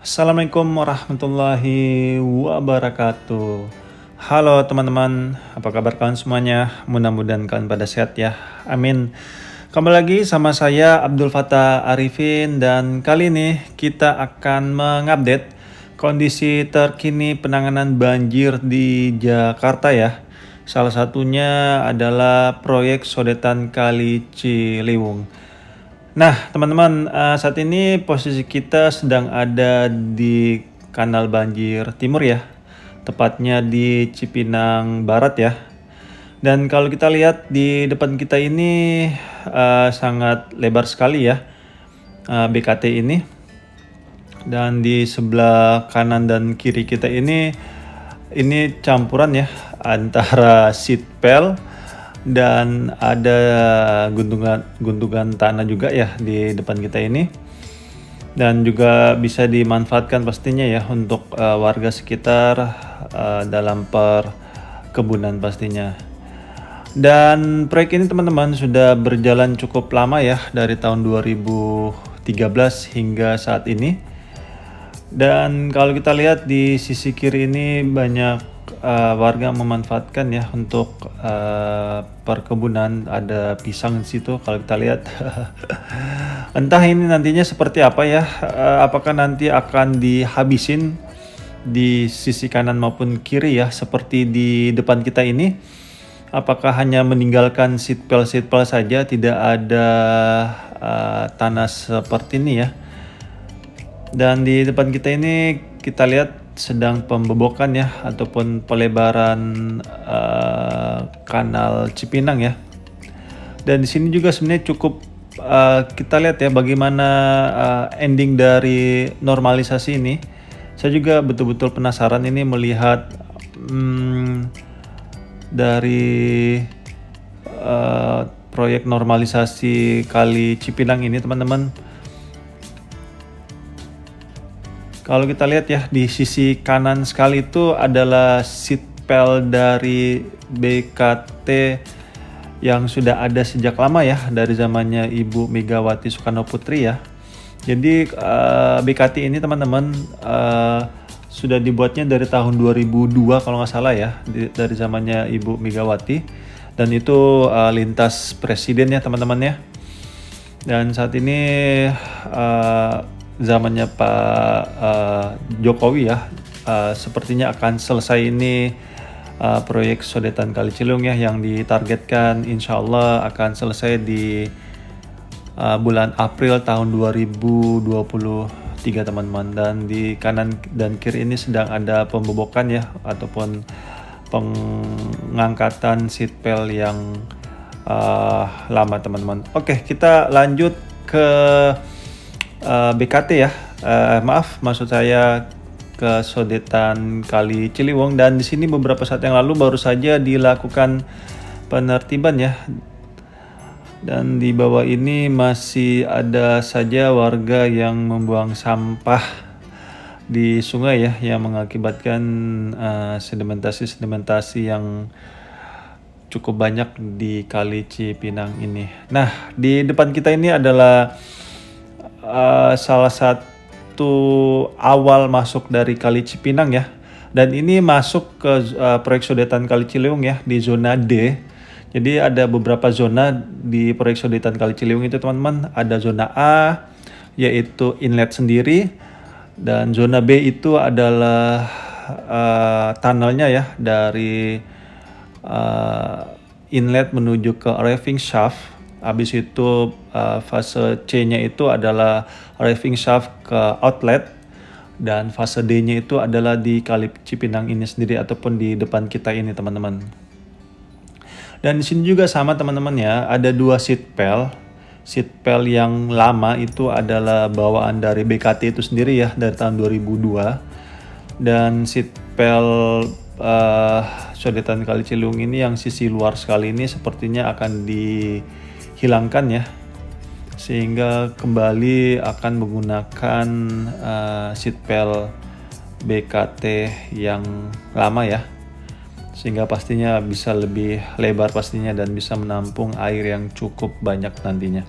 Assalamualaikum warahmatullahi wabarakatuh. Halo teman-teman, apa kabar kalian semuanya? Mudah-mudahan kalian pada sehat ya. Amin. Kembali lagi sama saya Abdul Fattah Arifin dan kali ini kita akan mengupdate kondisi terkini penanganan banjir di Jakarta ya. Salah satunya adalah proyek sodetan Kali Ciliwung. Nah, teman-teman, saat ini posisi kita sedang ada di Kanal Banjir Timur ya, tepatnya di Cipinang Barat ya. Dan kalau kita lihat di depan kita ini sangat lebar sekali ya, BKT ini. Dan di sebelah kanan dan kiri kita ini campuran ya antara sitpel dan ada gundukan tanah juga ya di depan kita ini, dan juga bisa dimanfaatkan pastinya ya untuk warga sekitar dalam perkebunan pastinya. Dan proyek ini teman-teman sudah berjalan cukup lama ya, dari tahun 2013 hingga saat ini. Dan kalau kita lihat di sisi kiri ini banyak warga memanfaatkan ya untuk perkebunan, ada pisang di situ kalau kita lihat. Entah ini nantinya seperti apa ya, apakah nanti akan dihabisin di sisi kanan maupun kiri ya seperti di depan kita ini, apakah hanya meninggalkan sitpel saja, tidak ada tanah seperti ini ya. Dan di depan kita ini kita lihat sedang pembebokan ya ataupun pelebaran kanal Cipinang ya. Dan di sini juga sebenarnya cukup kita lihat ya bagaimana ending dari normalisasi ini. Saya juga betul-betul penasaran ini melihat dari proyek normalisasi Kali Cipinang ini teman-teman. Kalau kita lihat ya di sisi kanan sekali itu adalah sitpel dari BKT yang sudah ada sejak lama ya, dari zamannya Ibu Megawati Soekarno Putri ya. Jadi BKT ini teman-teman sudah dibuatnya dari tahun 2002 kalau nggak salah ya, dari zamannya Ibu Megawati, dan itu lintas presiden ya teman-teman ya. Dan saat ini zamannya Pak Jokowi ya, sepertinya akan selesai ini proyek sodetan Kali Ciliwung ya, yang ditargetkan insya Allah akan selesai di bulan April tahun 2023 teman-teman. Dan di kanan dan kiri ini sedang ada pembebokan ya ataupun pengangkatan sitpel yang lama teman-teman. Oke, kita lanjut ke BKT ya, maksud saya ke sodetan Kali Ciliwung. Dan di sini beberapa saat yang lalu baru saja dilakukan penertiban ya. Dan di bawah ini masih ada saja warga yang membuang sampah di sungai ya, yang mengakibatkan sedimentasi yang cukup banyak di Kali Cipinang ini. Nah, di depan kita ini adalah salah satu awal masuk dari Kali Cipinang ya, dan ini masuk ke proyek sodetan Kali Ciliwung ya di zona D. Jadi ada beberapa zona di proyek sodetan Kali Ciliwung itu teman-teman. Ada zona A yaitu inlet sendiri, dan zona B itu adalah tunnelnya ya, dari inlet menuju ke arriving shaft. Habis itu fase C-nya itu adalah arriving shaft ke outlet, dan fase D-nya itu adalah di Kali Cipinang ini sendiri ataupun di depan kita ini teman-teman. Dan di sini juga sama teman-teman ya, ada dua sitpel. Sitpel yang lama itu adalah bawaan dari BKT itu sendiri ya, dari tahun 2002. Dan sitpel sodetan Kali Ciliwung ini yang sisi luar sekali ini sepertinya akan dihilangkan ya, sehingga kembali akan menggunakan sitpel BKT yang lama ya, sehingga pastinya bisa lebih lebar pastinya dan bisa menampung air yang cukup banyak nantinya.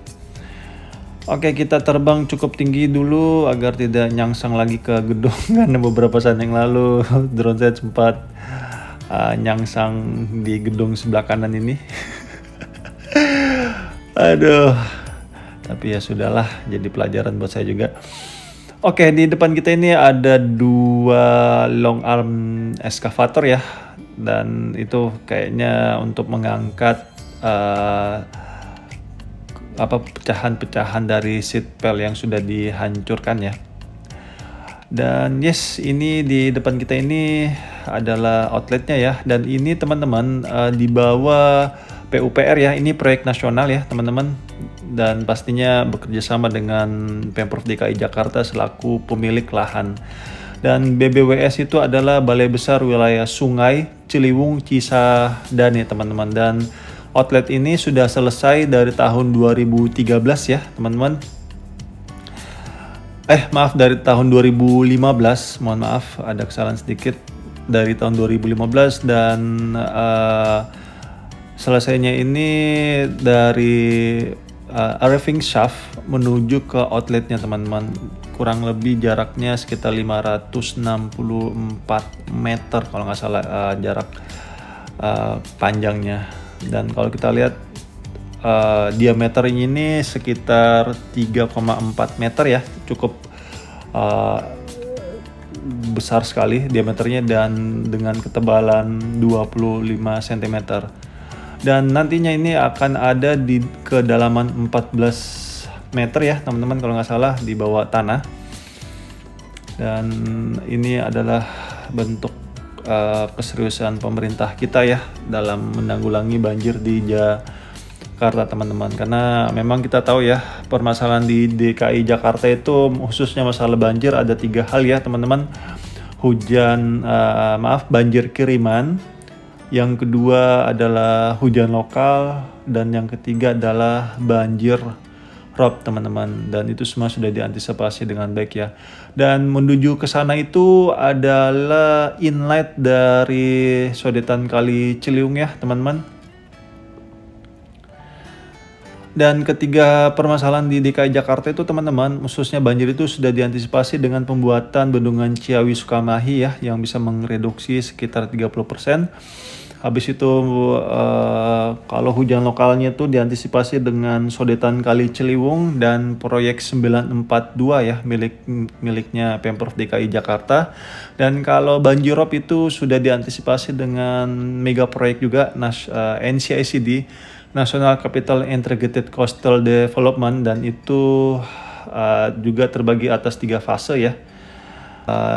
Oke, kita terbang cukup tinggi dulu agar tidak nyangsang lagi ke gedung karena beberapa saat yang lalu drone saya sempat nyangsang di gedung sebelah kanan ini. Aduh, tapi ya sudahlah, jadi pelajaran buat saya juga. Oke, di depan kita ini ada dua long arm excavator ya, dan itu kayaknya untuk mengangkat pecahan-pecahan dari seat pel yang sudah dihancurkan ya. Dan yes, ini di depan kita ini adalah outletnya ya. Dan ini teman-teman di bawah PUPR ya. Ini proyek nasional ya teman-teman. Dan pastinya bekerja sama dengan Pemprov DKI Jakarta selaku pemilik lahan. Dan BBWS itu adalah Balai Besar Wilayah Sungai Ciliwung Cisadane teman-teman. Dan outlet ini sudah selesai dari tahun 2013 ya teman-teman. Dari tahun 2015, mohon maaf ada kesalahan sedikit, dari tahun 2015 dan selesainya ini dari arriving shaft menuju ke outletnya teman-teman, kurang lebih jaraknya sekitar 564 meter kalau nggak salah jarak panjangnya. Dan kalau kita lihat diameternya ini sekitar 3,4 meter ya, cukup besar sekali diameternya dan dengan ketebalan 25 cm. Dan nantinya ini akan ada di kedalaman 14 meter ya teman-teman kalau nggak salah di bawah tanah. Dan ini adalah bentuk keseriusan pemerintah kita ya dalam menanggulangi banjir di Jakarta teman-teman, karena memang kita tahu ya permasalahan di DKI Jakarta itu khususnya masalah banjir ada 3 hal ya teman-teman. Banjir kiriman, yang kedua adalah hujan lokal, dan yang ketiga adalah banjir rob teman-teman. Dan itu semua sudah diantisipasi dengan baik ya. Dan menuju ke sana itu adalah inlet dari sodetan Kali Ciliwung ya teman-teman. Dan ketiga permasalahan di DKI Jakarta itu teman-teman, khususnya banjir itu sudah diantisipasi dengan pembuatan bendungan Ciawi Sukamahi ya, yang bisa mereduksi sekitar 30%. Habis itu kalau hujan lokalnya itu diantisipasi dengan sodetan Kali Ciliwung dan proyek 942 ya miliknya Pemprov DKI Jakarta. Dan kalau banjirop itu sudah diantisipasi dengan mega proyek juga NCICD, National Capital Integrated Coastal Development, dan itu juga terbagi atas 3 fase ya.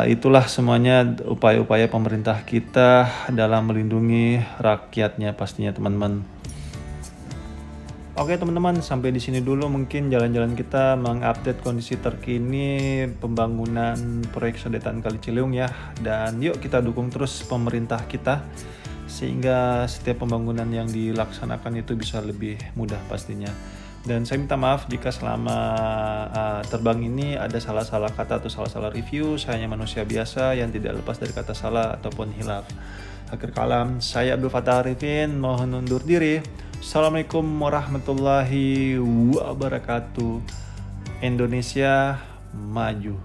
Itulah semuanya upaya-upaya pemerintah kita dalam melindungi rakyatnya pastinya teman-teman. Oke teman-teman, sampai di sini dulu mungkin jalan-jalan kita mengupdate kondisi terkini pembangunan proyek sodetan Kali Ciliwung ya. Dan yuk kita dukung terus pemerintah kita sehingga setiap pembangunan yang dilaksanakan itu bisa lebih mudah pastinya. Dan saya minta maaf jika selama terbang ini ada salah-salah kata atau salah-salah review. Saya hanya manusia biasa yang tidak lepas dari kata salah ataupun hilaf. Akhir kalam, saya Abdul Fattah Arifin mohon undur diri. Assalamualaikum warahmatullahi wabarakatuh. Indonesia maju.